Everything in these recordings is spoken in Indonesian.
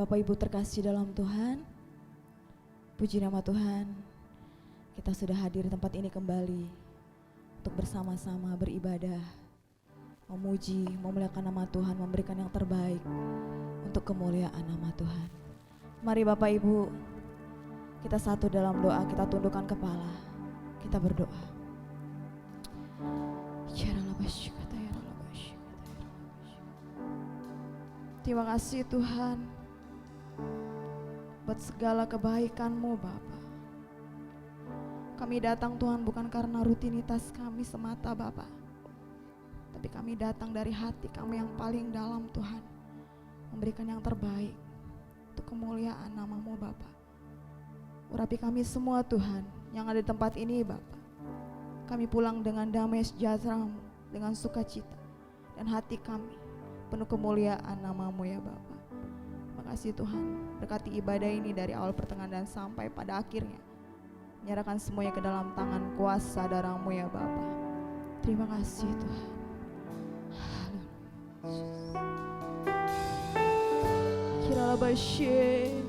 Bapak Ibu terkasih dalam Tuhan, puji nama Tuhan, kita sudah hadir di tempat ini kembali untuk bersama-sama beribadah, memuji, memuliakan nama Tuhan, memberikan yang terbaik untuk kemuliaan nama Tuhan. Mari Bapak Ibu, kita satu dalam doa, kita tundukkan kepala, kita berdoa. Terima kasih Tuhan buat segala kebaikan-Mu Bapa. Kami datang Tuhan bukan karena rutinitas kami semata Bapa, tapi kami datang dari hati kami yang paling dalam Tuhan, memberikan yang terbaik untuk kemuliaan nama-Mu Bapa. Urapi kami semua Tuhan yang ada di tempat ini Bapa. Kami pulang dengan damai sejahtera-Mu, dengan sukacita, dan hati kami penuh kemuliaan nama-Mu ya Bapa. Makasih Tuhan, berkati ibadah ini dari awal pertengahan dan sampai pada akhirnya. Menyerahkan semuanya ke dalam tangan kuasa darah-Mu ya Bapa. Terima kasih Tuhan. Kirala Basyir.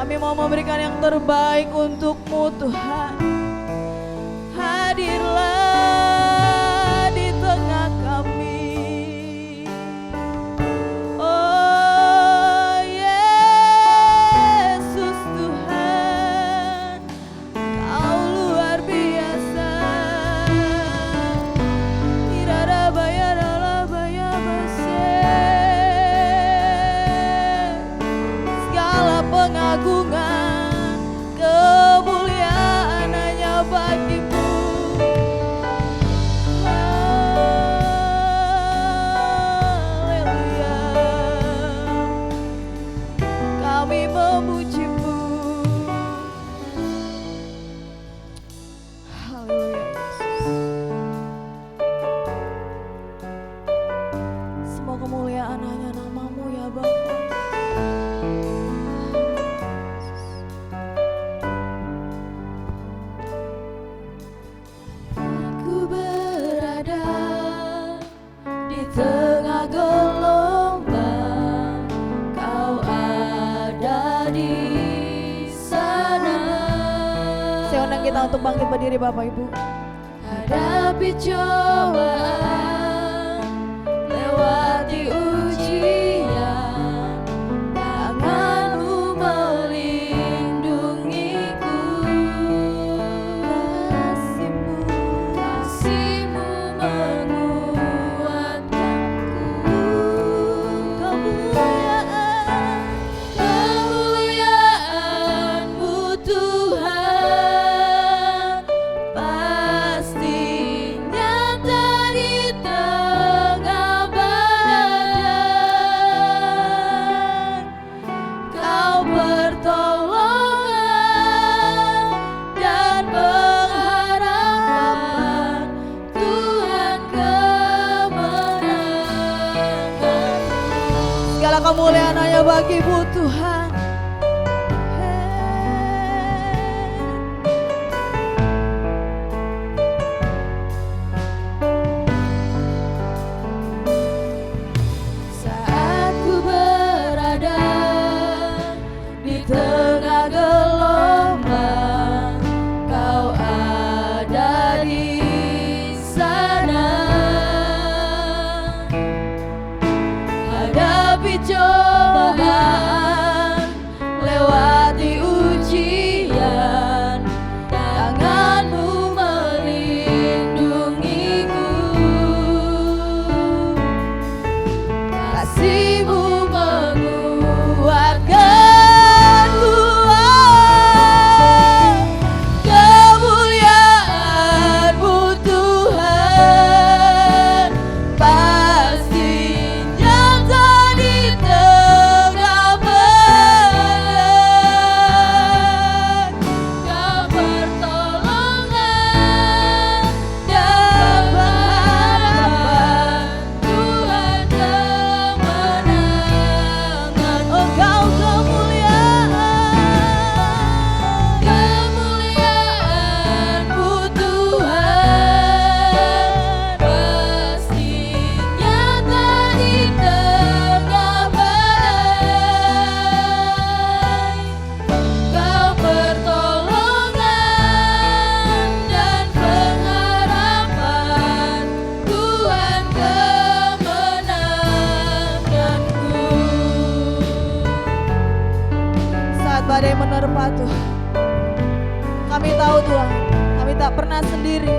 Kami mau memberikan yang terbaik untuk-Mu Tuhan. Hadirlah di tengah kami. Oh Yesus Tuhan, Kau luar biasa. Irada bayarala bayabase. Segala pengagungan, kemuliaan hanya bagi-Mu. Haleluya. Kami memuji-Mu. Haleluya Yesus. Semua kemuliaan hanya nama-Mu ya Bapa. Tengah gelombang, Kau ada di sana. Saya undang kita untuk bangkit berdiri Bapak Ibu. Hadapi cobaan, lewati ujian, tangan-Mu melindungiku. Kasih-Mu kemuliaan-Mu Tuhan pasti nyata di tengah badan. Kau pertolongan dan pengharapan, Tuhan kemenangan. Segala kemuliaan hanya bagi-Mu Tuhan. Saat ku berada di tengah gelombang, Kau ada di sana. Hadapi cobaan, badai menerpa Tuhan, kami tahu Tuhan, kami tak pernah sendiri.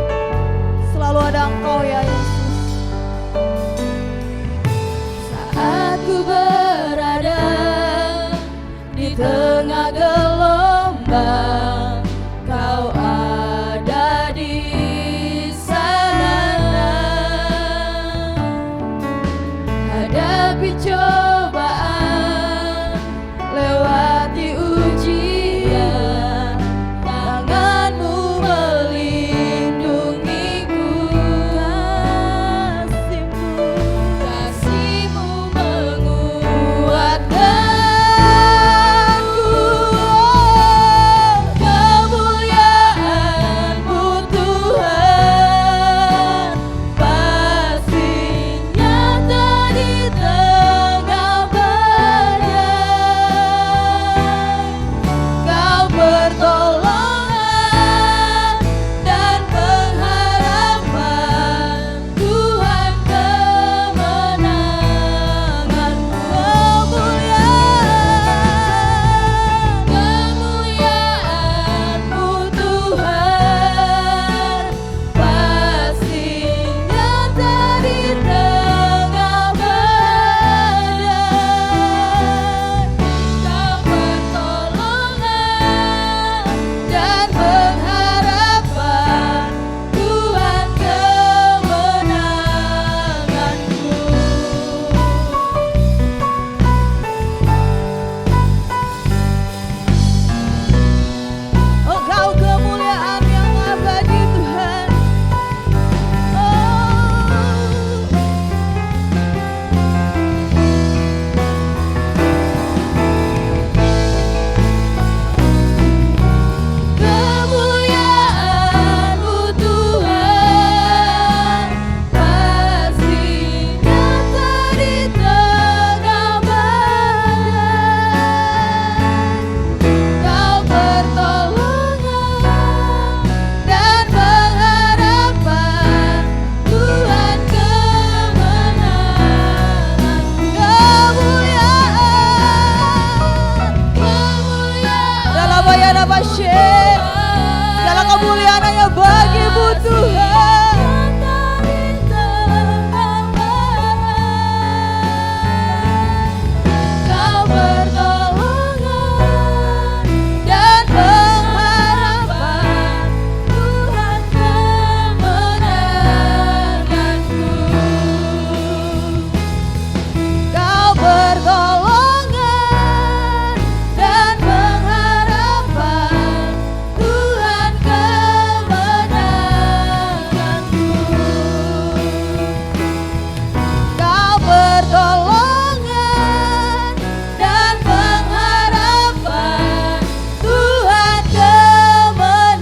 Selalu ada Engkau ya Yesus. Saat ku berada di tengah gelombang, Kau ada di sana. Hadapi cobaan, lewati ujian, tangan-Mu melindungiku. Kasih-Mu menguatkanku. Kemuliaan-Mu Tuhan pasti nyata di tengah badai. Kau pertolongan dan pengharapan, Tuhan kemenangan. Kemuliaan-Mu Tuhan pasti nyata di tengah badai. Kau pertolongan dan pengharapan, Tuhan kemenanganku. Engkau kemuliaan yang abadi Tuhan. Kemuliaan-Mu Tuhan pasti nyata di tengah badai. Kau pertolongan dan pengharapan, Tuhan kemenangan. Segala kemuliaan hanya bagi-Mu Tuhan. Kau pertolongan dan pengharapan, Tuhan kemenanganku. Kau pertolongan dan pengharapan, Tuhan kemenanganku. Kau pertolongan dan pengharapan, Tuhan kemenanganku.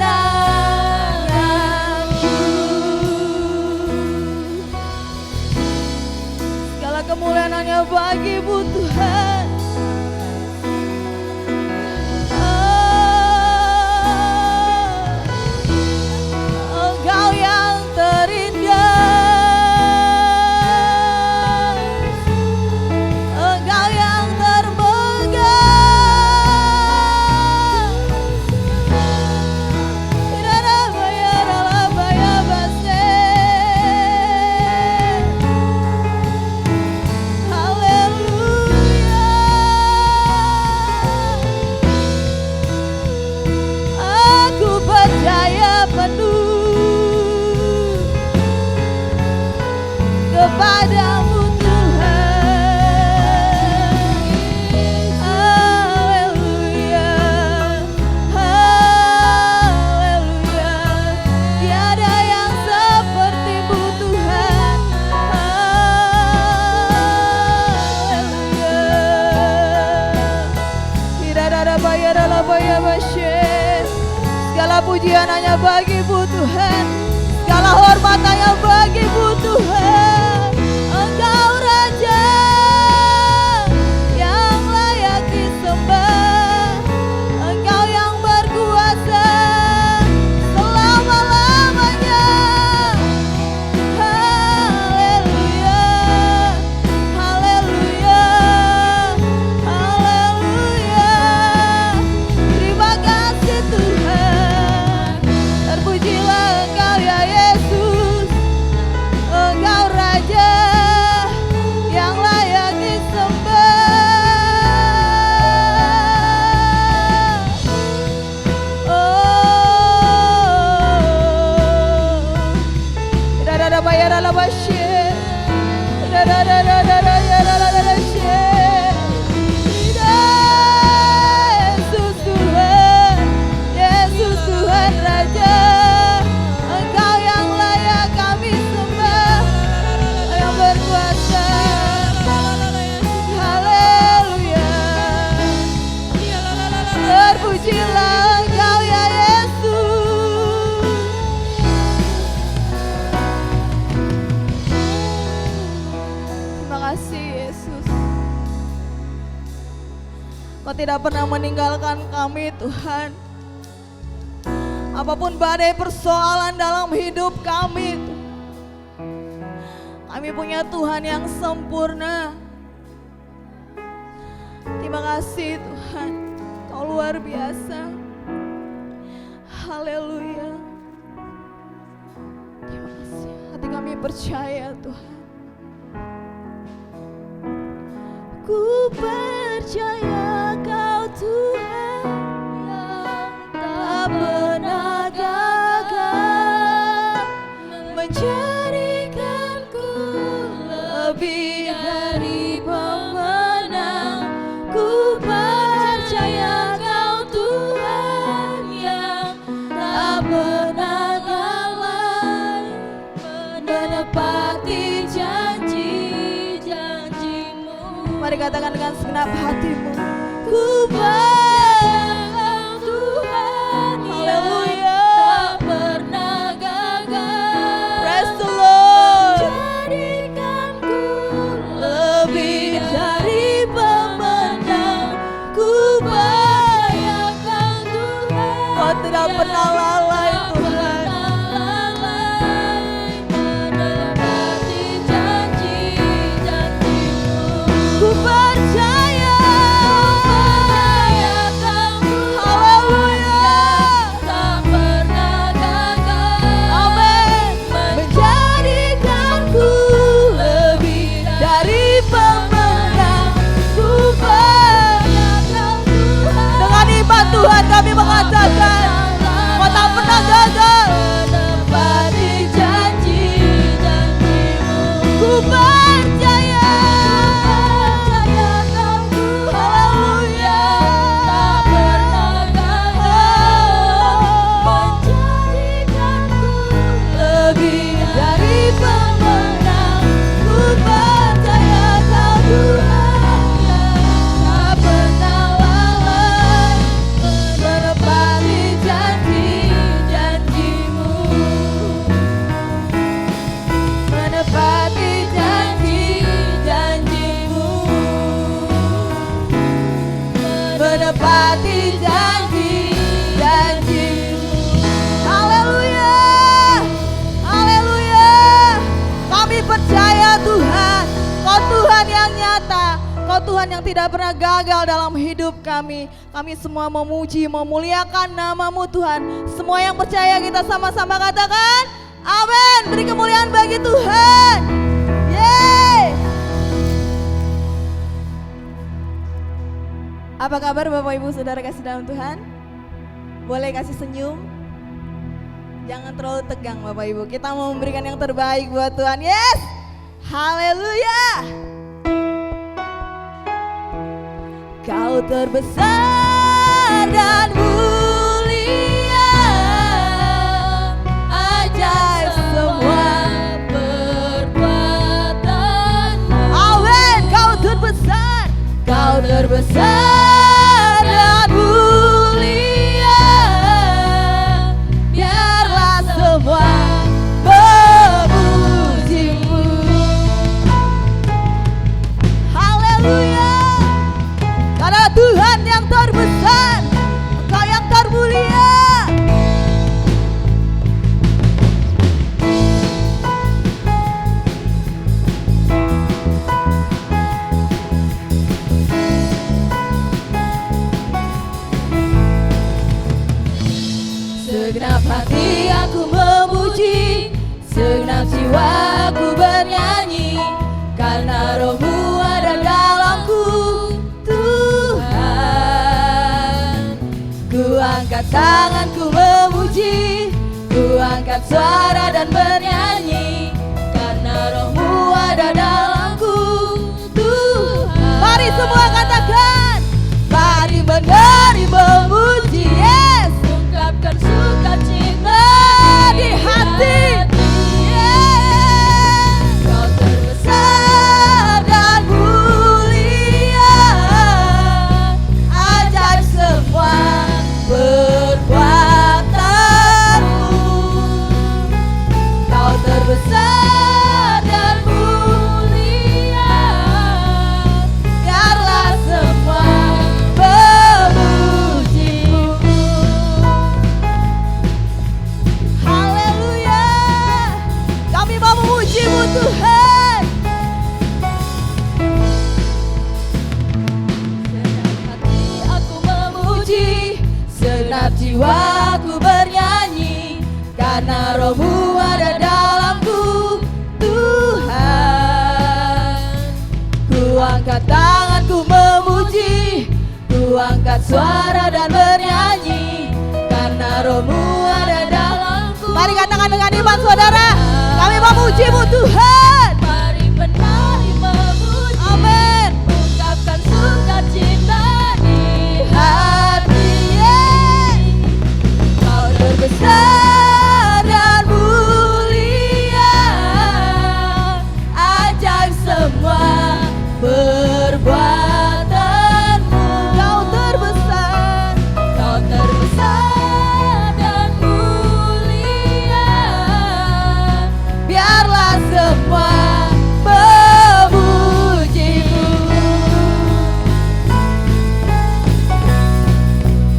Segala kemuliaan hanya bagi-Mu Tuhan. Engkau yang terindah, Engkau yang termegah. Tidak ada bayar ala bayar base. Haleluya. Aku percaya penuh kepadamu Tuhan. Haleluya, haleluya. Tiada yang seperti-Mu Tuhan. Haleluya. Tidak ada bayar ala bayar basyir. Segala pujian hanya bagi-Mu Tuhan. Segala hormat hanya bagi-Mu Tuhan. Engkau Raja yang layak disembah. Engkau yang berkuasa selama-lamanya. Haleluya, haleluya, haleluya. Kau tidak pernah meninggalkan kami Tuhan. Apapun badai persoalan dalam hidup kami, kami punya Tuhan yang sempurna. Terima kasih Tuhan, Kau luar biasa. Haleluya. Terima kasih. Hati kami percaya Tuhan. Ku percaya Kau Tuhan yang tak pernah gagal, menjadikanku lebih dari pemenang. Ku percaya Kau Tuhan yang tak pernah lalai, menepati janji-janji-Mu. Mari katakan dengan segenap hatimu. Ku percaya Tuhan yang tak pernah gagal. Praise the Lord. Jadikanku lebih dari pemenang. Ku percaya Tuhan, Kau tidak pernah lalai Tuhan. Ku percaya, haleluya, tak pernah gagal. Amin. Menjadikanku lebih dari pemenang. Ku percaya Tuhan. Dengan iman Tuhan kami mengatakan, Kau tak pernah gagal. Menepati janji-janji-Mu. Ku percaya. Menepati janji-janji-Mu. Haleluya, haleluya. Kami percaya Tuhan, Kau Tuhan yang nyata, Kau Tuhan yang tidak pernah gagal dalam hidup kami. Kami semua memuji, memuliakan nama-Mu Tuhan. Semua yang percaya kita sama-sama katakan amin. Beri kemuliaan bagi Tuhan. Yeay. Apa kabar Bapak Ibu Saudara kasih dalam Tuhan? Boleh kasih senyum? Jangan terlalu tegang Bapak Ibu. Kita mau memberikan yang terbaik buat Tuhan. Yes! Haleluya! Kau terbesar dan mulia, ajaib semua perbuatan-Mu. Amin. Kau terbesar, Kau terbesar dan mulia, biarlah semua memuji-Mu. Haleluya. Karena Tuhan yang terbesar, Engkau yang termulia. Segenap hati aku memuji, segenap jiwa aku bernyanyi, karena Roh-Mu ada dalamku Tuhan. Ku angkat tanganku memuji, ku angkat suara dan bernyanyi, karena Roh-Mu ada dalamku Tuhan. Mari semua katakan, mari menari memuji. Yes, ungkapkan sukacita di hati. Yes, Kau terbesar dan mulia, ajaib semua perbuatan-Mu. Kau terbesar dan mulia, biarlah Segenap jiwaku bernyanyi, karena Roh-Mu ada dalamku, Tuhan. Ku angkat tanganku memuji, ku angkat suara dan bernyanyi, karena Roh-Mu ada dalamku. Mari katakan dengan iman saudara, kami memuji-Mu Tuhan. Mari menari memuji, Amin. ungkapkan sukacita di hati. Kau terbesar dan mulia, ajaib semua perbuatanmu. Kau terbesar, Kau terbesar dan mulia, biarlah semua memuji-Mu.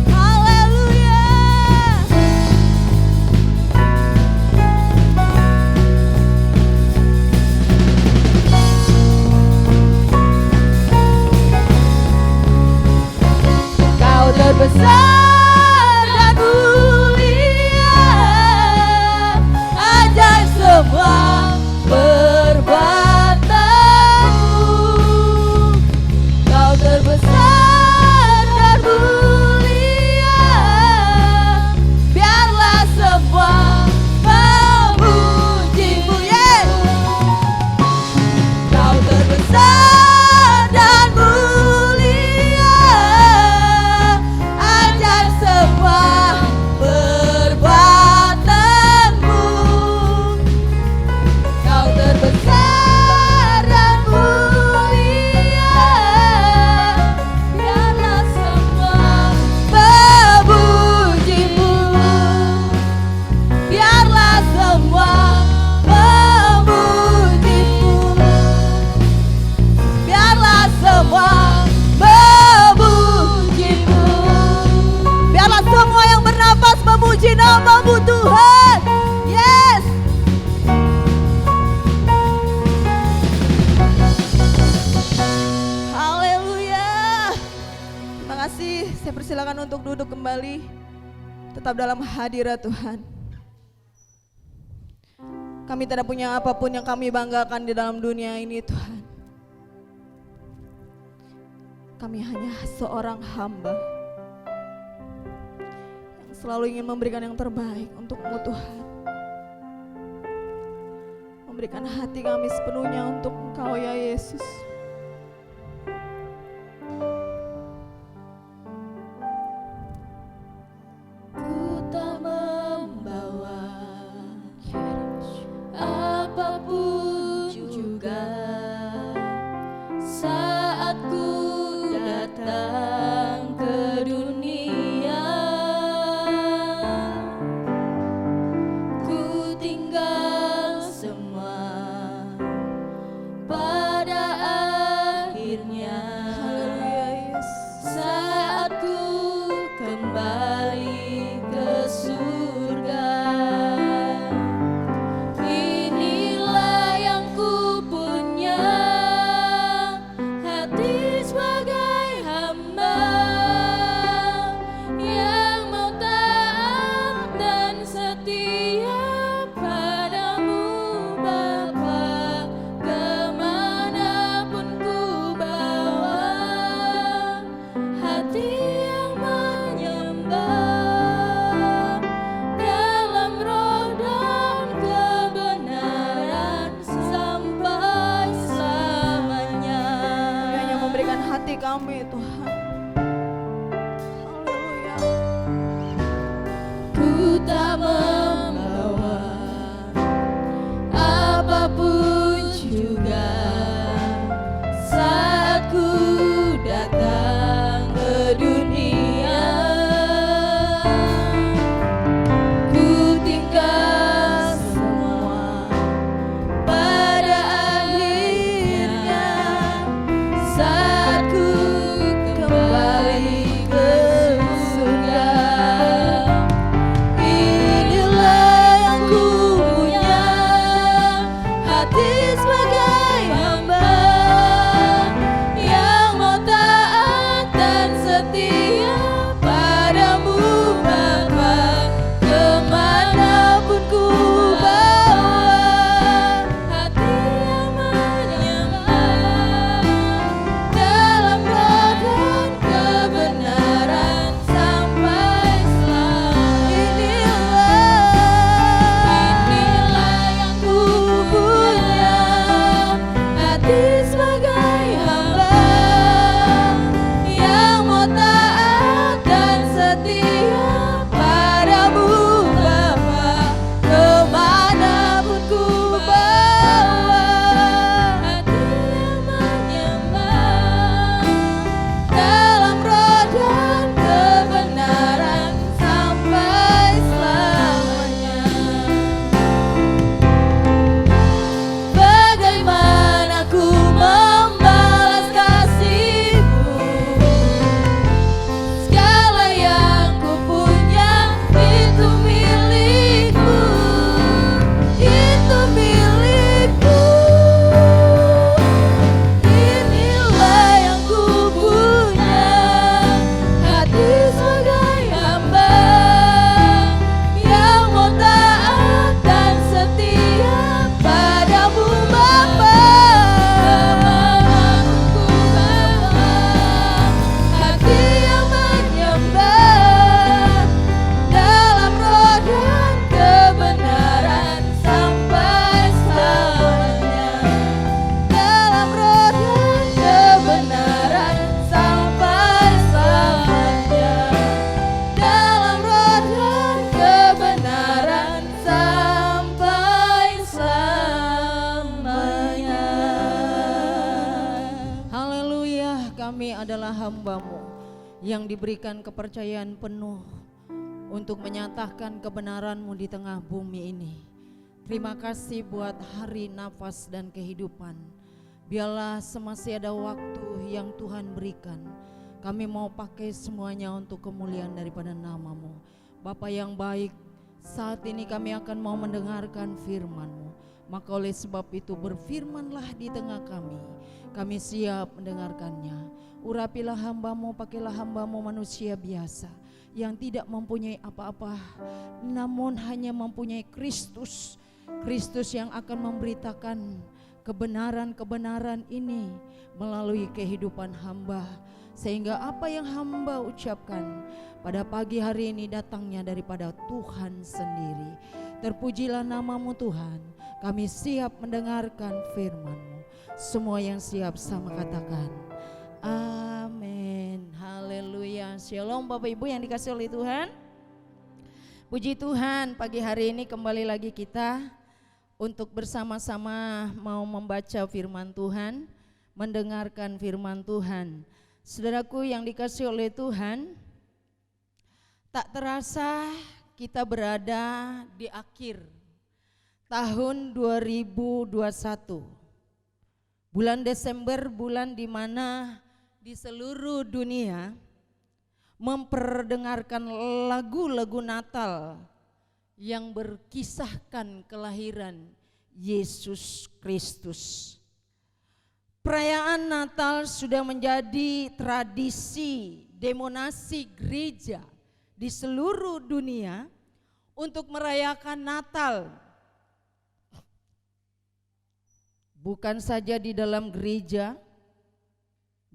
haleluya. Kau terbesar dan mulia, ajaib semua perbuatanmu. Kau terbesar dan mulia, biarlah semua memuji-Mu. Kau terbesar dan mulia, ajaib semua perbuatanmu. Kau terbesar dan mulia, biarlah semua memuji-Mu. Biarlah semua memuji-Mu. Biarlah semua memuji-Mu. Biarlah semua yang bernafas memuji nama-Mu Tuhan. Yes. Haleluya. Terima kasih. Saya persilakan untuk duduk kembali. Tetap dalam hadirat Tuhan. Kami tidak punya apapun yang kami banggakan di dalam dunia ini Tuhan. Kami hanya seorang hamba yang selalu ingin memberikan yang terbaik untuk-Mu Tuhan. Memberikan hati kami sepenuhnya untuk Engkau ya Yesus. Ku tak membawa apapun juga saat ku datang ke dunia. Ku tinggal semua pada akhirnya. Haleluya Yesus. Saat ku kembali ke surga, inilah yang ku punya, hati sebagai hamba yang mau taat dan setia padamu Bapa. Kemanapun ku bawa, hati yang menyembah dalam roh dan kebenaran sampai selamanya. Kami hanya memberikan hati kami Tuhan. Haleluya. Ku tak membawa apapun juga saat ku datang ke dunia. Ku tinggal semua pada akhirnya. Saat ku yang diberikan kepercayaan penuh untuk menyatakan kebenaran-Mu di tengah bumi ini. Terima kasih buat hari, nafas, dan kehidupan. Biarlah semasih ada waktu yang Tuhan berikan, kami mau pakai semuanya untuk kemuliaan daripada nama-Mu. Bapa yang baik, saat ini kami akan mau mendengarkan firman-Mu. Maka oleh sebab itu berfirmanlah di tengah kami. Kami siap mendengarkannya. Urapilah hamba-Mu, pakailah hamba-Mu manusia biasa yang tidak mempunyai apa-apa, namun hanya mempunyai Kristus. Kristus yang akan memberitakan kebenaran-kebenaran ini melalui kehidupan hamba. Sehingga apa yang hamba ucapkan pada pagi hari ini datangnya daripada Tuhan sendiri. Terpujilah nama-Mu Tuhan. Kami siap mendengarkan firman-Mu. Semua yang siap sama katakan amin. Haleluya. Shalom Bapak Ibu yang dikasihi oleh Tuhan. Puji Tuhan, pagi hari ini kembali lagi kita untuk bersama-sama mau membaca firman Tuhan, mendengarkan firman Tuhan. Saudaraku yang dikasihi oleh Tuhan, tak terasa kita berada di akhir tahun 2021. Bulan Desember, bulan di mana di seluruh dunia memperdengarkan lagu-lagu Natal yang berkisahkan kelahiran Yesus Kristus. Perayaan Natal sudah menjadi tradisi demonstrasi gereja di seluruh dunia untuk merayakan Natal. Bukan saja di dalam gereja,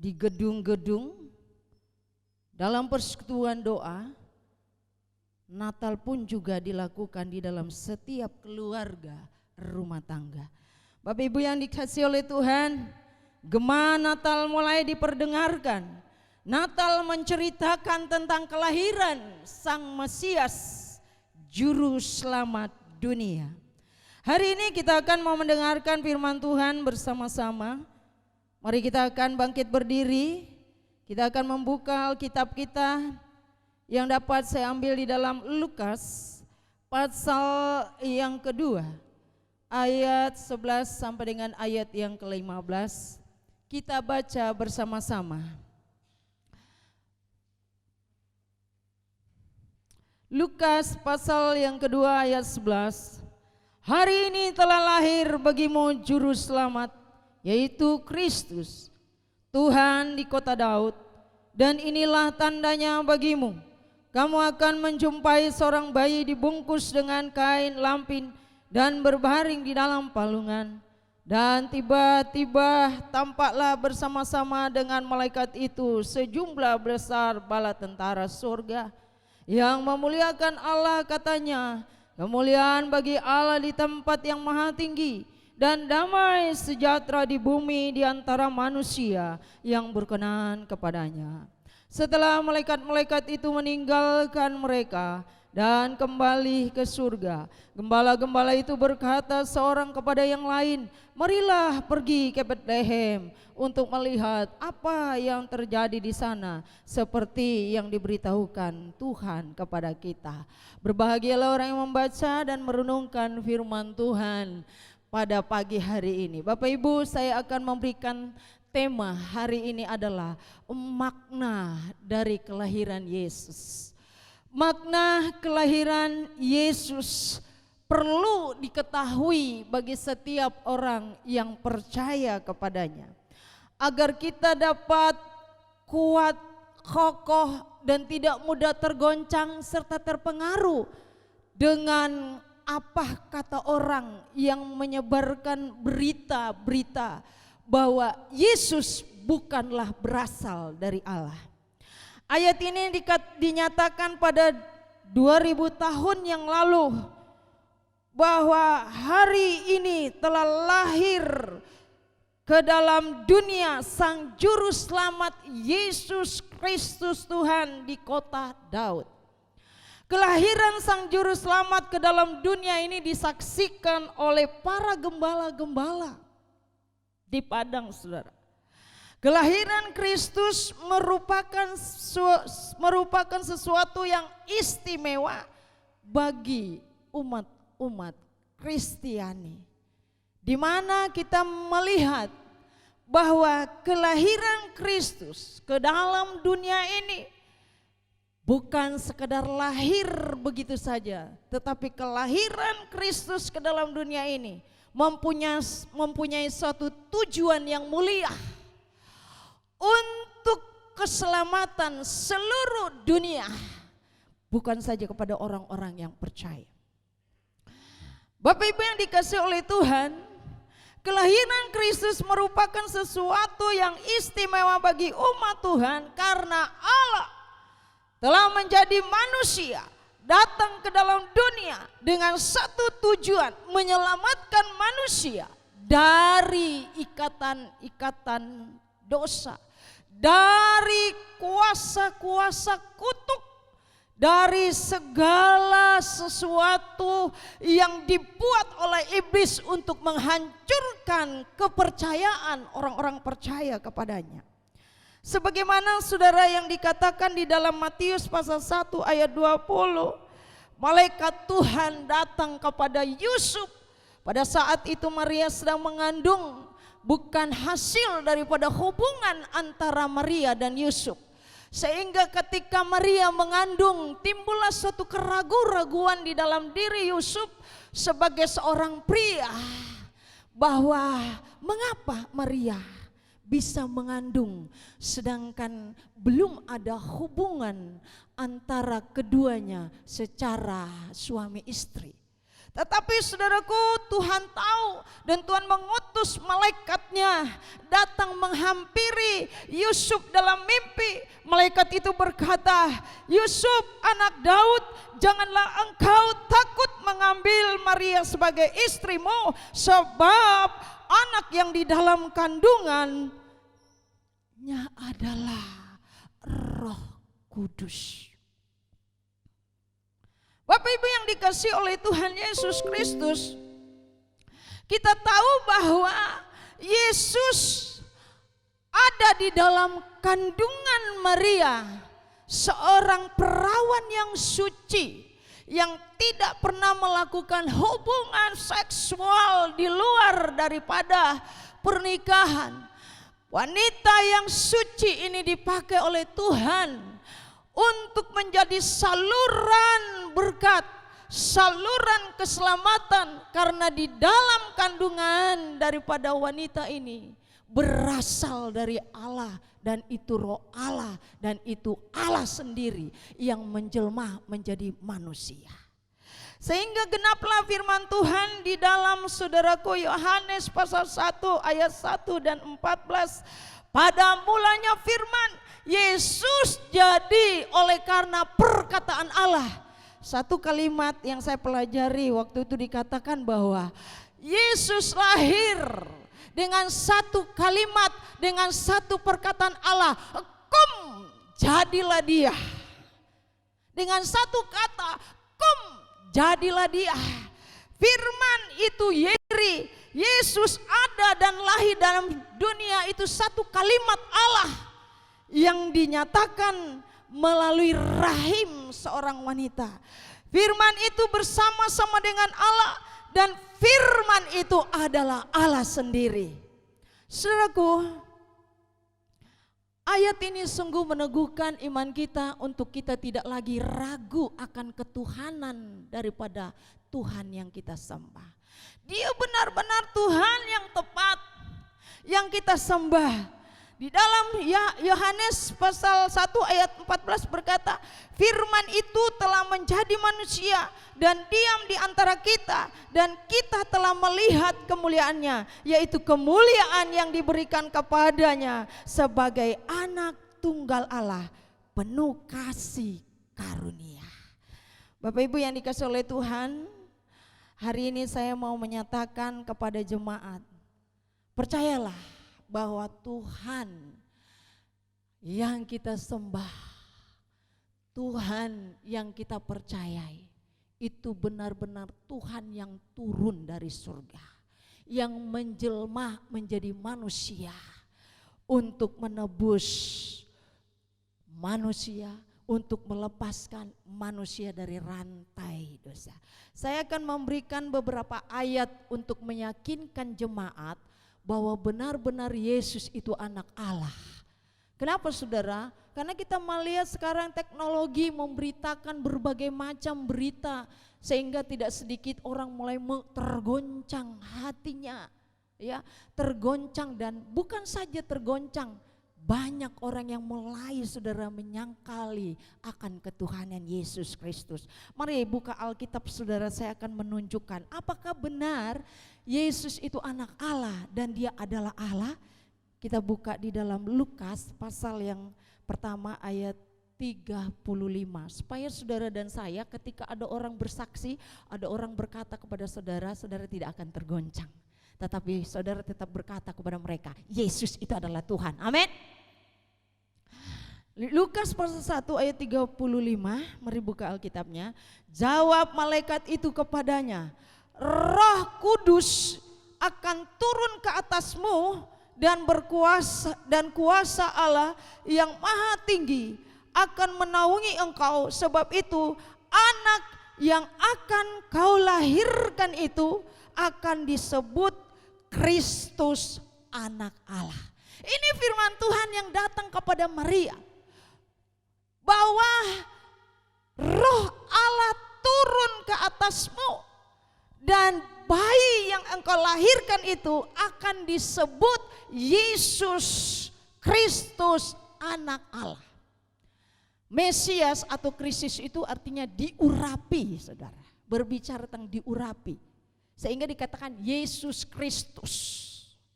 di gedung-gedung, dalam persekutuan doa, Natal pun juga dilakukan di dalam setiap keluarga rumah tangga. Bapak Ibu yang dikasihi oleh Tuhan, gema Natal mulai diperdengarkan. Natal menceritakan tentang kelahiran Sang Mesias, Juru Selamat dunia. Hari ini kita akan mau mendengarkan firman Tuhan bersama-sama. Mari kita akan bangkit berdiri. Kita akan membuka Alkitab kita yang dapat saya ambil di dalam Lukas pasal yang kedua, ayat 11 sampai dengan ayat yang ke-15. Kita baca bersama-sama. Lukas pasal yang kedua ayat 11. Hari ini telah lahir bagimu Juru Selamat, yaitu Kristus, Tuhan di kota Daud. Dan inilah tandanya bagimu, kamu akan menjumpai seorang bayi dibungkus dengan kain lampin dan berbaring di dalam palungan. Dan tiba-tiba tampaklah bersama-sama dengan malaikat itu sejumlah besar bala tentara surga yang memuliakan Allah, katanya, kemuliaan bagi Allah di tempat yang maha tinggi, dan damai sejahtera di bumi di antara manusia yang berkenan kepadanya. Setelah malaikat-malaikat itu meninggalkan mereka dan kembali ke surga, gembala-gembala itu berkata seorang kepada yang lain, marilah pergi ke Betlehem untuk melihat apa yang terjadi di sana, seperti yang diberitahukan Tuhan kepada kita. Berbahagialah orang yang membaca dan merenungkan firman Tuhan pada pagi hari ini. Bapak Ibu, saya akan memberikan tema hari ini adalah makna dari kelahiran Yesus. Makna kelahiran Yesus perlu diketahui bagi setiap orang yang percaya kepadanya, agar kita dapat kuat, kokoh, dan tidak mudah tergoncang serta terpengaruh dengan apa kata orang yang menyebarkan berita-berita bahwa Yesus bukanlah berasal dari Allah. Ayat ini dinyatakan pada 2000 tahun yang lalu bahwa hari ini telah lahir ke dalam dunia Sang Juru Selamat Yesus Kristus Tuhan di kota Daud. Kelahiran Sang Juru Selamat ke dalam dunia ini disaksikan oleh para gembala-gembala di padang, saudara. Kelahiran Kristus merupakan sesuatu yang istimewa bagi umat Kristiani, di mana kita melihat bahwa kelahiran Kristus ke dalam dunia ini bukan sekedar lahir begitu saja, tetapi kelahiran Kristus ke dalam dunia ini mempunyai suatu tujuan yang mulia untuk keselamatan seluruh dunia, bukan saja kepada orang-orang yang percaya. Bapak Ibu yang dikasihi oleh Tuhan, kelahiran Kristus merupakan sesuatu yang istimewa bagi umat Tuhan karena Allah telah menjadi manusia, datang ke dalam dunia dengan satu tujuan, menyelamatkan manusia dari ikatan-ikatan dosa, dari kuasa-kuasa kutuk, dari segala sesuatu yang dibuat oleh iblis untuk menghancurkan kepercayaan orang-orang percaya kepadanya. Sebagaimana saudara yang dikatakan di dalam Matius pasal 1 ayat 20, malaikat Tuhan datang kepada Yusuf pada saat itu Maria sedang mengandung, bukan hasil daripada hubungan antara Maria dan Yusuf. Sehingga ketika Maria mengandung, timbullah suatu keraguan-raguan di dalam diri Yusuf sebagai seorang pria, bahwa mengapa Maria bisa mengandung sedangkan belum ada hubungan antara keduanya secara suami istri. Tetapi saudaraku, Tuhan tahu dan Tuhan mengutus malaikatnya datang menghampiri Yusuf dalam mimpi. Malaikat itu berkata, Yusuf anak Daud, janganlah engkau takut mengambil Maria sebagai istrimu, sebab anak yang di dalam kandungannya adalah Roh Kudus. Bapak Ibu yang dikasihi oleh Tuhan Yesus Kristus, kita tahu bahwa Yesus ada di dalam kandungan Maria, seorang perawan yang suci, yang tidak pernah melakukan hubungan seksual di luar daripada pernikahan. Wanita yang suci ini dipakai oleh Tuhan untuk menjadi saluran berkat, saluran keselamatan, karena di dalam kandungan daripada wanita ini berasal dari Allah, dan itu Roh Allah, dan itu Allah sendiri yang menjelma menjadi manusia. Sehingga genaplah firman Tuhan di dalam saudaraku Yohanes pasal 1 ayat 1 dan 14. Pada mulanya firman, Yesus jadi oleh karena perkataan Allah. Satu kalimat yang saya pelajari waktu itu dikatakan bahwa Yesus lahir dengan satu kalimat, dengan satu perkataan Allah, kum, jadilah dia. Dengan satu kata, kum, jadilah dia. Firman itu Yesus ada dan lahir dalam dunia, itu satu kalimat Allah yang dinyatakan melalui rahim seorang wanita. Firman itu bersama-sama dengan Allah, dan firman itu adalah Allah sendiri. Saudaraku, ayat ini sungguh meneguhkan iman kita untuk kita tidak lagi ragu akan ketuhanan daripada Tuhan yang kita sembah. Dia benar-benar Tuhan yang tepat yang kita sembah. Di dalam Yohanes pasal 1 ayat 14 berkata, firman itu telah menjadi manusia dan diam di antara kita, dan kita telah melihat kemuliaannya, yaitu kemuliaan yang diberikan kepadanya sebagai anak tunggal Allah, penuh kasih karunia. Bapak Ibu yang dikasihi oleh Tuhan, hari ini saya mau menyatakan kepada jemaat, percayalah bahwa Tuhan yang kita sembah, Tuhan yang kita percayai, itu benar-benar Tuhan yang turun dari surga, yang menjelma menjadi manusia untuk menebus manusia, untuk melepaskan manusia dari rantai dosa. Saya akan memberikan beberapa ayat untuk meyakinkan jemaat bahwa benar-benar Yesus itu anak Allah. Kenapa saudara? Karena kita melihat sekarang teknologi memberitakan berbagai macam berita, sehingga tidak sedikit orang mulai tergoncang hatinya, ya, tergoncang, dan bukan saja tergoncang, banyak orang yang mulai saudara menyangkali akan ketuhanan Yesus Kristus. Mari buka Alkitab saudara, saya akan menunjukkan apakah benar Yesus itu anak Allah dan dia adalah Allah. Kita buka di dalam Lukas pasal yang pertama ayat 35, supaya saudara dan saya ketika ada orang bersaksi, ada orang berkata kepada saudara, saudara tidak akan tergoncang. Tetapi saudara tetap berkata kepada mereka, Yesus itu adalah Tuhan. Amin. Lukas pasal 1 ayat 35, mari buka Alkitabnya. Jawab malaikat itu kepadanya, Roh Kudus akan turun ke atasmu dan kuasa Allah yang maha tinggi akan menaungi engkau. Sebab itu anak yang akan kau lahirkan itu akan disebut Kristus, anak Allah. Ini firman Tuhan yang datang kepada Maria, bahwa Roh Allah turun ke atasmu dan bayi yang engkau lahirkan itu akan disebut Yesus Kristus, anak Allah. Mesias atau Kristus itu artinya diurapi, saudara. Berbicara tentang diurapi, sehingga dikatakan Yesus Kristus.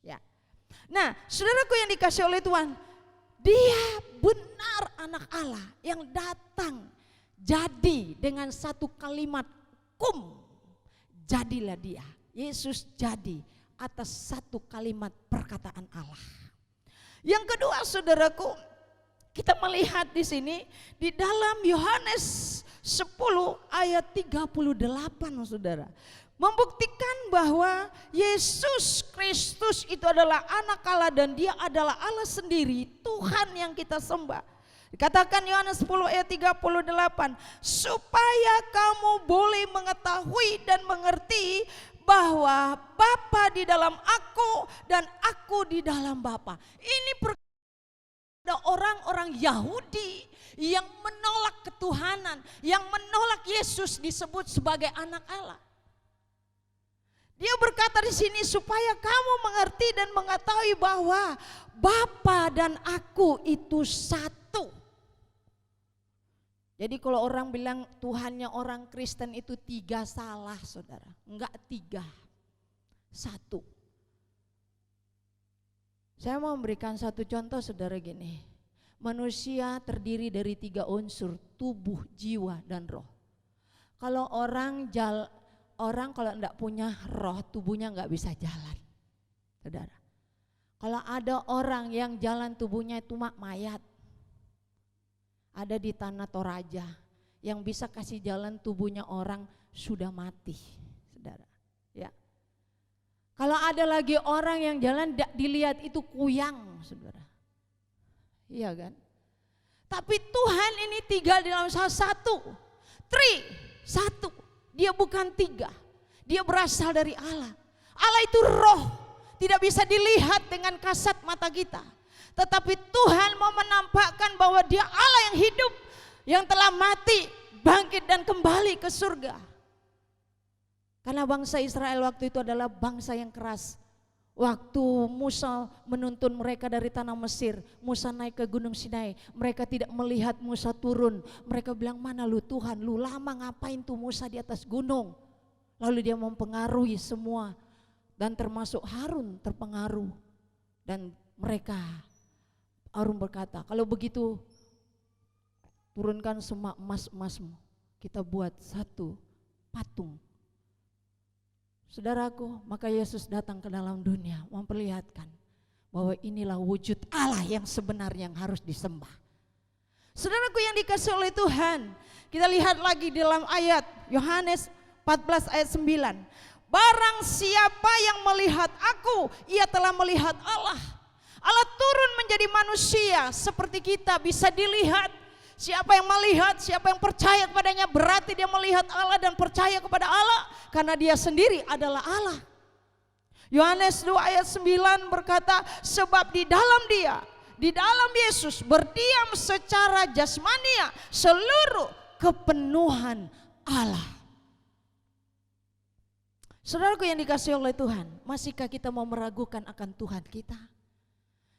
Ya. Nah, saudaraku yang dikasih oleh Tuhan, dia benar anak Allah yang datang jadi dengan satu kalimat kum. Jadilah dia. Yesus jadi atas satu kalimat perkataan Allah. Yang kedua saudaraku, kita melihat di sini di dalam Yohanes 10 ayat 38 saudara. Membuktikan bahwa Yesus Kristus itu adalah anak Allah dan dia adalah Allah sendiri, Tuhan yang kita sembah. Dikatakan Yohanes 10 ayat 38, supaya kamu boleh mengetahui dan mengerti bahwa Bapa di dalam aku dan aku di dalam Bapa. Ini ada orang-orang Yahudi yang menolak ketuhanan, yang menolak Yesus disebut sebagai anak Allah. Dia berkata di sini supaya kamu mengerti dan mengetahui bahwa Bapa dan aku itu satu. Jadi kalau orang bilang Tuhannya orang Kristen itu tiga, salah saudara. Enggak tiga, satu. Saya mau memberikan satu contoh saudara gini. Manusia terdiri dari tiga unsur, tubuh, jiwa, dan roh. Kalau orang kalau enggak punya roh, tubuhnya enggak bisa jalan, saudara. Kalau ada orang yang jalan tubuhnya itu mayat, ada di tanah Toraja, yang bisa kasih jalan tubuhnya orang sudah mati, saudara. Ya. Kalau ada lagi orang yang jalan dilihat itu kuyang, saudara. Iya kan? Tapi Tuhan ini tinggal di dalam salah satu, satu. Dia bukan tiga, dia berasal dari Allah. Allah itu roh, tidak bisa dilihat dengan kasat mata kita. Tetapi Tuhan mau menampakkan bahwa dia Allah yang hidup, yang telah mati, bangkit dan kembali ke surga. Karena bangsa Israel waktu itu adalah bangsa yang keras. Waktu Musa menuntun mereka dari tanah Mesir, Musa naik ke Gunung Sinai, mereka tidak melihat Musa turun. Mereka bilang, mana lu Tuhan, lu lama ngapain tuh Musa di atas gunung. Lalu dia mempengaruhi semua, dan termasuk Harun terpengaruh. Dan mereka, Harun berkata, kalau begitu turunkan semua emas-emasmu, kita buat satu patung. Saudaraku, maka Yesus datang ke dalam dunia memperlihatkan bahwa inilah wujud Allah yang sebenarnya yang harus disembah. Saudaraku yang dikasihi oleh Tuhan, kita lihat lagi dalam ayat Yohanes 14 ayat 9. Barang siapa yang melihat aku, ia telah melihat Allah. Allah turun menjadi manusia seperti kita, bisa dilihat. Siapa yang melihat, siapa yang percaya kepadanya, berarti dia melihat Allah dan percaya kepada Allah, karena dia sendiri adalah Allah. Yohanes 2 ayat 9 berkata, sebab di dalam dia, di dalam Yesus berdiam secara jasmania seluruh kepenuhan Allah. Saudaraku yang dikasihi oleh Tuhan, masihkah kita mau meragukan akan Tuhan kita?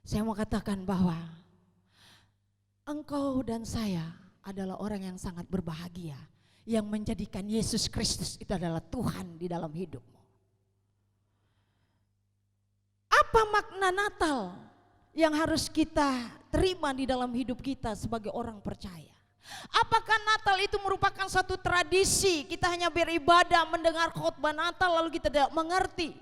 Saya mau katakan bahwa engkau dan saya adalah orang yang sangat berbahagia, yang menjadikan Yesus Kristus itu adalah Tuhan di dalam hidupmu. Apa makna Natal yang harus kita terima di dalam hidup kita sebagai orang percaya? Apakah Natal itu merupakan satu tradisi, kita hanya beribadah, mendengar khotbah Natal lalu kita tidak mengerti?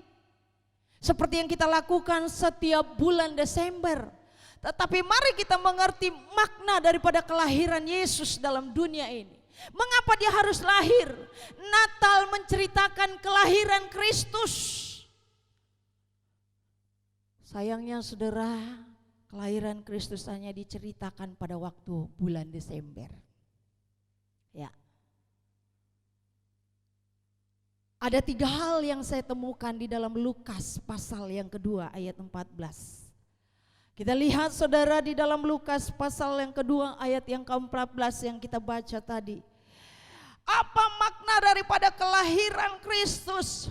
Seperti yang kita lakukan setiap bulan Desember. Tetapi mari kita mengerti makna daripada kelahiran Yesus dalam dunia ini. Mengapa dia harus lahir? Natal menceritakan kelahiran Kristus. Sayangnya saudara, kelahiran Kristus hanya diceritakan pada waktu bulan Desember. Ya. Ada 3 hal yang saya temukan di dalam Lukas pasal yang kedua ayat 14. Kita lihat saudara di dalam Lukas pasal yang kedua ayat yang ke-14 yang kita baca tadi. Apa makna daripada kelahiran Kristus?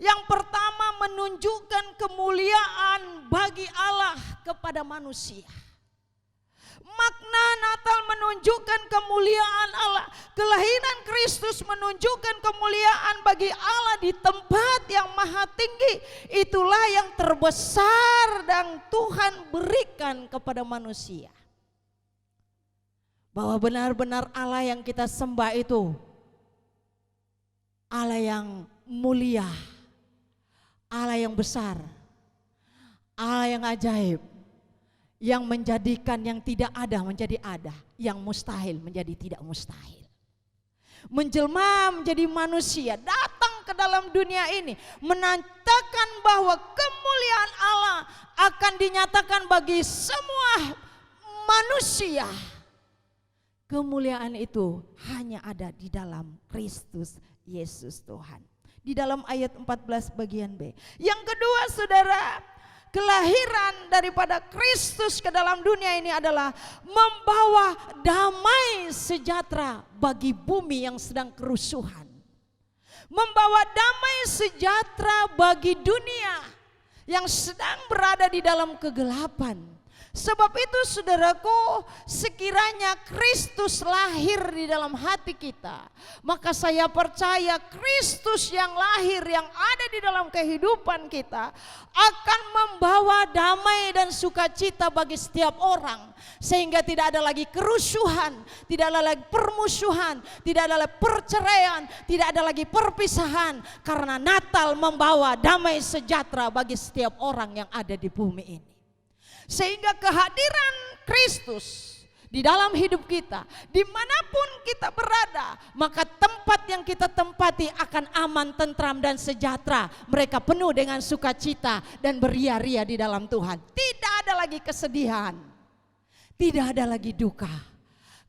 Yang pertama, menunjukkan kemuliaan bagi Allah kepada manusia. Makna Natal menunjukkan kemuliaan Allah. Kelahiran Kristus menunjukkan kemuliaan bagi Allah di tempat yang maha tinggi. Itulah yang terbesar dan Tuhan berikan kepada manusia. Bahwa benar-benar Allah yang kita sembah itu Allah yang mulia, Allah yang besar, Allah yang ajaib, yang menjadikan yang tidak ada menjadi ada, yang mustahil menjadi tidak mustahil. Menjelma menjadi manusia, datang ke dalam dunia ini, menandakan bahwa kemuliaan Allah akan dinyatakan bagi semua manusia. Kemuliaan itu hanya ada di dalam Kristus Yesus Tuhan. Di dalam ayat 14 bagian B. Yang kedua saudara, kelahiran daripada Kristus ke dalam dunia ini adalah membawa damai sejahtera bagi bumi yang sedang kerusuhan. Membawa damai sejahtera bagi dunia yang sedang berada di dalam kegelapan. Sebab itu saudaraku, sekiranya Kristus lahir di dalam hati kita, maka saya percaya Kristus yang lahir, yang ada di dalam kehidupan kita akan membawa damai dan sukacita bagi setiap orang. Sehingga tidak ada lagi kerusuhan, tidak ada lagi permusuhan, tidak ada lagi perceraian, tidak ada lagi perpisahan. Karena Natal membawa damai sejahtera bagi setiap orang yang ada di bumi ini. Sehingga kehadiran Kristus di dalam hidup kita, dimanapun kita berada, maka tempat yang kita tempati akan aman, tentram dan sejahtera. Mereka penuh dengan sukacita dan beria-ria di dalam Tuhan. Tidak ada lagi kesedihan, tidak ada lagi duka,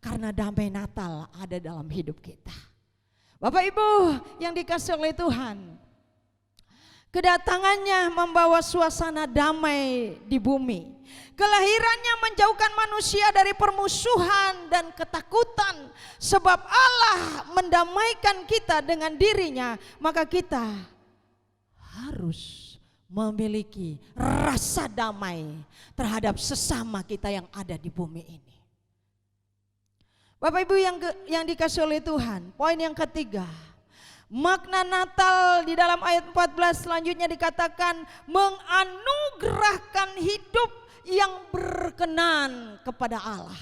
karena damai Natal ada dalam hidup kita. Bapak Ibu yang dikasihi oleh Tuhan, kedatangannya membawa suasana damai di bumi. Kelahirannya menjauhkan manusia dari permusuhan dan ketakutan. Sebab Allah mendamaikan kita dengan dirinya, maka kita harus memiliki rasa damai terhadap sesama kita yang ada di bumi ini. Bapak Ibu yang dikasihi oleh Tuhan, poin yang ketiga, makna Natal di dalam ayat 14 selanjutnya dikatakan menganugerahkan hidup yang berkenan kepada Allah.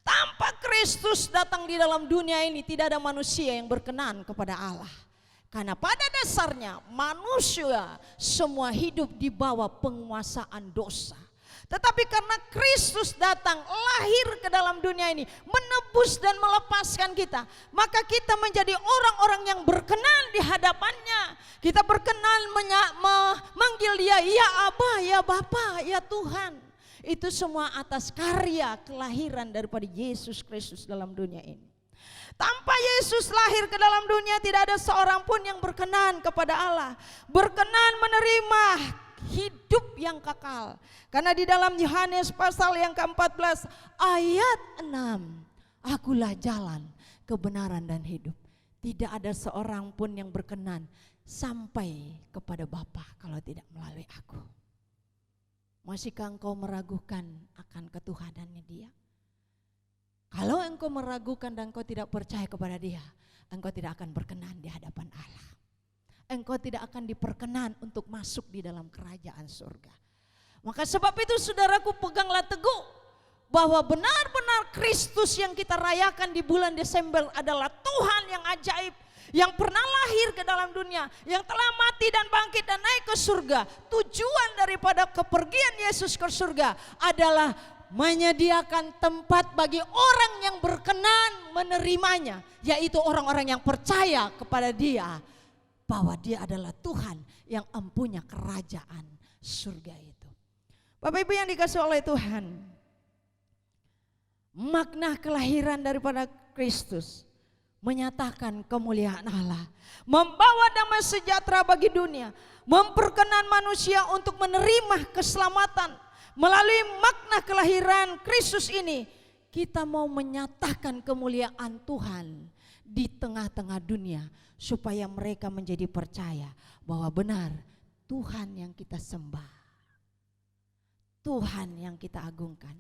Tanpa Kristus datang di dalam dunia ini, tidak ada manusia yang berkenan kepada Allah. Karena pada dasarnya manusia semua hidup di bawah penguasaan dosa. Tetapi karena Kristus datang lahir ke dalam dunia ini menebus dan melepaskan kita, maka kita menjadi orang-orang yang berkenan di hadapannya. Kita berkenan memanggil dia ya Aba, ya Bapa, ya Tuhan. Itu semua atas karya kelahiran daripada Yesus Kristus dalam dunia ini. Tanpa Yesus lahir ke dalam dunia, tidak ada seorang pun yang berkenan kepada Allah, berkenan menerima hidup yang kekal. Karena di dalam Yohanes pasal yang ke-14 ayat 6, akulah jalan, kebenaran dan hidup. Tidak ada seorang pun yang berkenan sampai kepada Bapa kalau tidak melalui aku. Masihkah engkau meragukan akan ketuhanannya dia? Kalau engkau meragukan dan engkau tidak percaya kepada dia, engkau tidak akan berkenan di hadapan Allah. Engkau tidak akan diperkenan untuk masuk di dalam kerajaan surga. Maka sebab itu saudaraku, peganglah teguh bahwa benar-benar Kristus yang kita rayakan di bulan Desember adalah Tuhan yang ajaib, yang pernah lahir ke dalam dunia, yang telah mati dan bangkit dan naik ke surga. Tujuan daripada kepergian Yesus ke surga adalah menyediakan tempat bagi orang yang berkenan menerimanya, yaitu orang-orang yang percaya kepada dia bahwa dia adalah Tuhan yang empunya kerajaan surga itu. Bapak Ibu yang dikasihi oleh Tuhan, makna kelahiran daripada Kristus menyatakan kemuliaan Allah, membawa damai sejahtera bagi dunia, memperkenan manusia untuk menerima keselamatan. Melalui makna kelahiran Kristus ini, kita mau menyatakan kemuliaan Tuhan di tengah-tengah dunia, supaya mereka menjadi percaya bahwa benar Tuhan yang kita sembah, Tuhan yang kita agungkan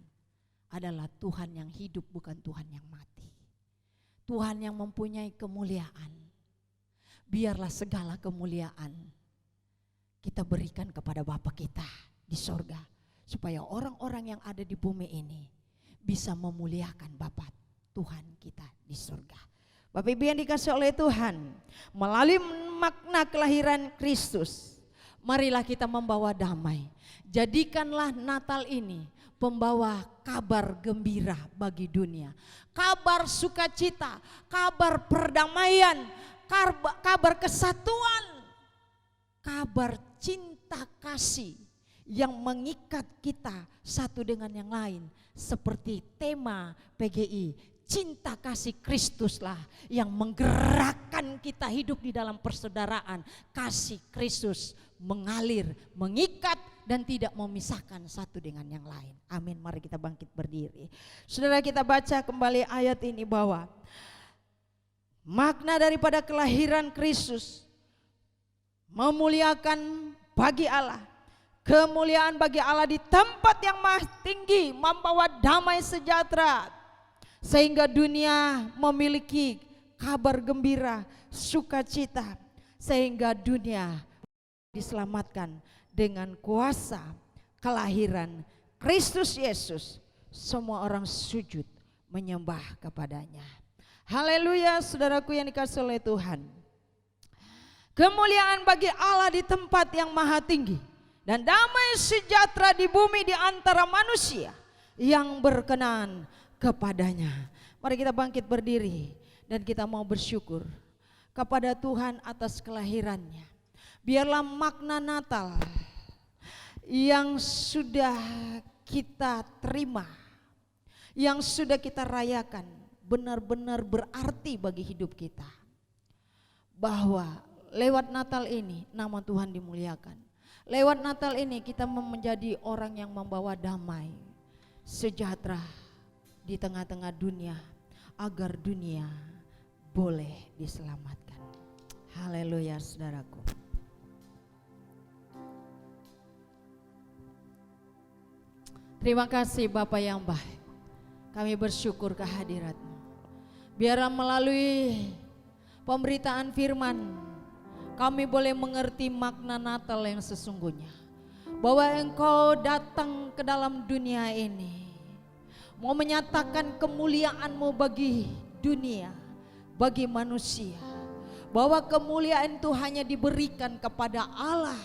adalah Tuhan yang hidup, bukan Tuhan yang mati. Tuhan yang mempunyai kemuliaan. Biarlah segala kemuliaan kita berikan kepada Bapa kita di sorga, supaya orang-orang yang ada di bumi ini bisa memuliakan Bapa Tuhan kita di surga. Bapak Ibu yang dikasihi oleh Tuhan, melalui makna kelahiran Kristus, marilah kita membawa damai. Jadikanlah Natal ini pembawa kabar gembira bagi dunia, kabar sukacita, kabar perdamaian, kabar kesatuan, kabar cinta kasih yang mengikat kita satu dengan yang lain, seperti tema PGI, cinta kasih Kristuslah yang menggerakkan kita hidup di dalam persaudaraan. Kasih Kristus mengalir, mengikat dan tidak memisahkan satu dengan yang lain. Amin. Mari kita bangkit berdiri. Saudara, kita baca kembali ayat ini bahwa makna daripada kelahiran Kristus memuliakan bagi Allah, kemuliaan bagi Allah di tempat yang maha tinggi, membawa damai sejahtera sehingga dunia memiliki kabar gembira, sukacita, sehingga dunia diselamatkan dengan kuasa kelahiran Kristus Yesus. Semua orang sujud menyembah kepadanya. Haleluya, saudaraku yang dikasihi oleh Tuhan. Kemuliaan bagi Allah di tempat yang maha tinggi, dan damai sejahtera di bumi di antara manusia yang berkenan kepadanya. Mari kita bangkit berdiri dan kita mau bersyukur kepada Tuhan atas kelahirannya. Biarlah makna Natal yang sudah kita terima, yang sudah kita rayakan, benar-benar berarti bagi hidup kita. Bahwa lewat Natal ini nama Tuhan dimuliakan. Lewat Natal ini kita menjadi orang yang membawa damai, sejahtera di tengah-tengah dunia, agar dunia boleh diselamatkan. Haleluya, saudaraku. Terima kasih Bapa yang baik, kami bersyukur kehadirat-Mu. Biarlah melalui pemberitaan firman kami boleh mengerti makna Natal yang sesungguhnya, bahwa Engkau datang ke dalam dunia ini mau menyatakan kemuliaan-Mu bagi dunia, bagi manusia, bahwa kemuliaan itu hanya diberikan kepada Allah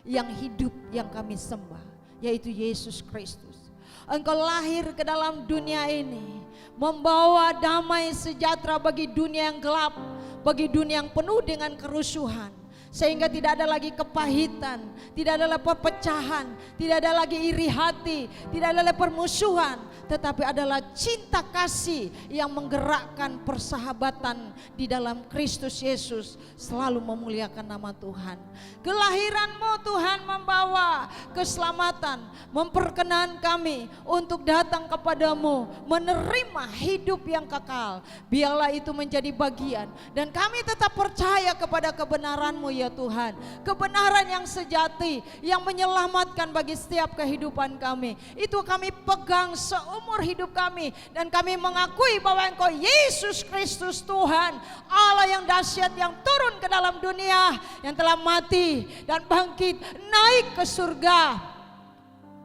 yang hidup, yang kami sembah, yaitu Yesus Kristus. Engkau lahir ke dalam dunia ini membawa damai sejahtera bagi dunia yang gelap, bagi dunia yang penuh dengan kerusuhan. Sehingga tidak ada lagi kepahitan, tidak ada lagi perpecahan, tidak ada lagi iri hati, tidak ada lagi permusuhan, tetapi adalah cinta kasih yang menggerakkan persahabatan di dalam Kristus Yesus, selalu memuliakan nama Tuhan. Kelahiran-Mu Tuhan membawa keselamatan, memperkenan kami untuk datang kepadamu, menerima hidup yang kekal. Biarlah itu menjadi bagian, dan kami tetap percaya kepada kebenaran-Mu ya Tuhan, kebenaran yang sejati yang menyelamatkan bagi setiap kehidupan kami. Itu kami pegang seumur hidup kami, dan kami mengakui bahwa Engkau Yesus Kristus Tuhan, Allah yang dahsyat, yang turun ke dalam dunia, yang telah mati dan bangkit naik ke surga,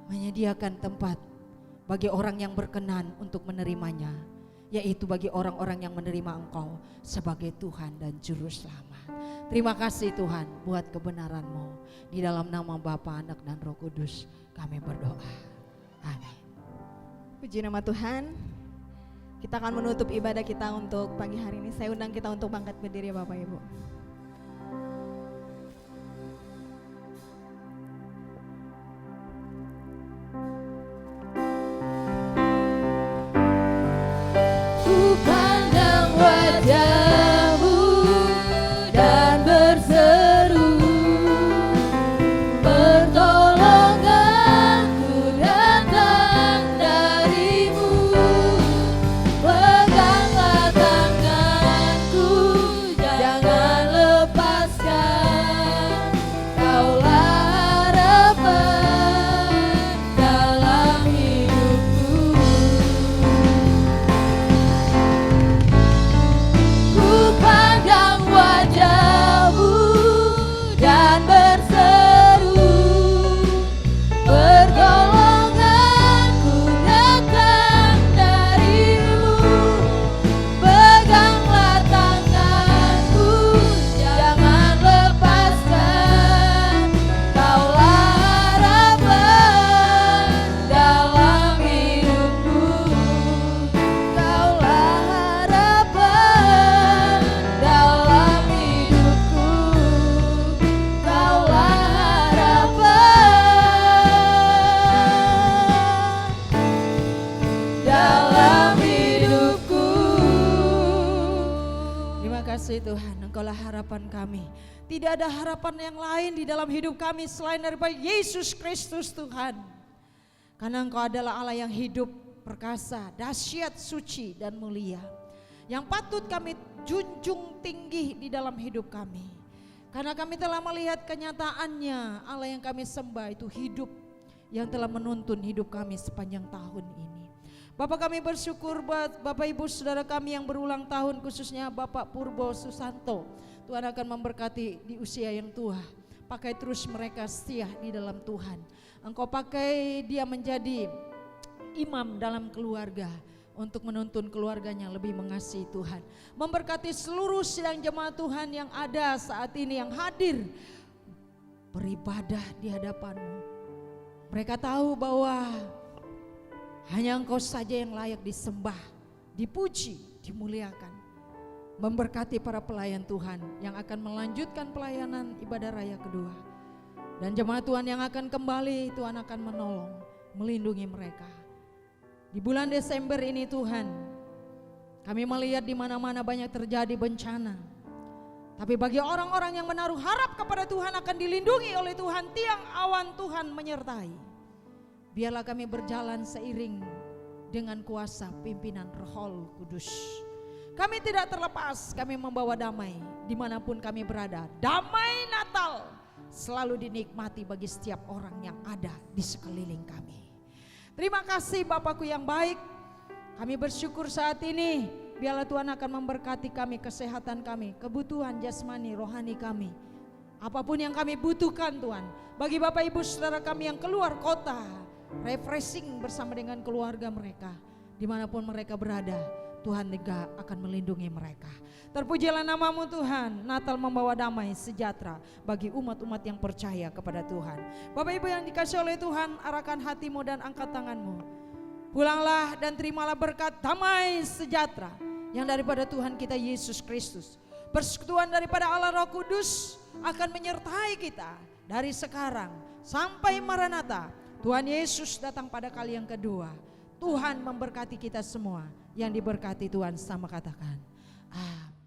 menyediakan tempat bagi orang yang berkenan untuk menerimanya, yaitu bagi orang-orang yang menerima Engkau sebagai Tuhan dan Juru Selamat. Terima kasih Tuhan buat kebenaran-Mu. Di dalam nama Bapa, Anak, dan Roh Kudus kami berdoa. Amin. Puji nama Tuhan. Kita akan menutup ibadah kita untuk pagi hari ini. Saya undang kita untuk bangkit berdiri Bapak Ibu. Ku pandang wajah-Mu dan berseru, pertolonganku datang dari-Mu. Peganglah tanganku, jangan lepaskan. Kaulah harapan dalam hidupku. Ku pandang wajah-Mu dan berseru, pertolonganku datang dari-Mu. Peganglah tanganku, jangan lepaskan. Kaulah harapan dalam hidupku. Kaulah harapan dalam hidupku. Kaulah harapan dalam hidupku. Terima kasih Tuhan, Engkaulah harapan kami. Tidak ada harapan yang lain di dalam hidup kami selain daripada Yesus Kristus Tuhan. Karena Engkau adalah Allah yang hidup, perkasa, dahsyat, suci, dan mulia, yang patut kami junjung tinggi di dalam hidup kami. Karena kami telah melihat kenyataannya, Allah yang kami sembah itu hidup, yang telah menuntun hidup kami sepanjang tahun ini. Bapak, kami bersyukur buat Bapak Ibu Saudara kami yang berulang tahun, khususnya Bapak Purbo Susanto. Tuhan akan memberkati di usia yang tua. Pakai terus mereka setia di dalam Tuhan. Engkau pakai dia menjadi imam dalam keluarga, untuk menuntun keluarganya lebih mengasihi Tuhan. Memberkati seluruh sidang jemaat Tuhan yang ada saat ini, yang hadir beribadah di hadapan-Mu. Mereka tahu bahwa hanya Engkau saja yang layak disembah, dipuji, dimuliakan. Memberkati para pelayan Tuhan yang akan melanjutkan pelayanan ibadah raya kedua. Dan jemaat Tuhan yang akan kembali, Tuhan akan menolong, melindungi mereka. Di bulan Desember ini Tuhan, kami melihat di mana-mana banyak terjadi bencana. Tapi bagi orang-orang yang menaruh harap kepada Tuhan akan dilindungi oleh Tuhan, tiang awan Tuhan menyertai. Biarlah kami berjalan seiring dengan kuasa pimpinan Roh Kudus. Kami tidak terlepas, kami membawa damai dimanapun kami berada. Damai Natal selalu dinikmati bagi setiap orang yang ada di sekeliling kami. Terima kasih Bapakku yang baik. Kami bersyukur saat ini, biarlah Tuhan akan memberkati kami, kesehatan kami, kebutuhan jasmani, rohani kami. Apapun yang kami butuhkan Tuhan. Bagi Bapak Ibu Saudara kami yang keluar kota, refreshing bersama dengan keluarga mereka, dimanapun mereka berada. Tuhan juga akan melindungi mereka. Terpujilah namamu Tuhan. Natal membawa damai sejahtera bagi umat-umat yang percaya kepada Tuhan. Bapak Ibu yang dikasihi oleh Tuhan, arahkan hatimu dan angkat tanganmu. Pulanglah dan terimalah berkat damai sejahtera yang daripada Tuhan kita Yesus Kristus. Persekutuan daripada Allah Roh Kudus akan menyertai kita dari sekarang sampai Maranatha. Tuhan Yesus datang pada kali yang kedua. Tuhan memberkati kita semua. Yang diberkati Tuhan sama katakan amin.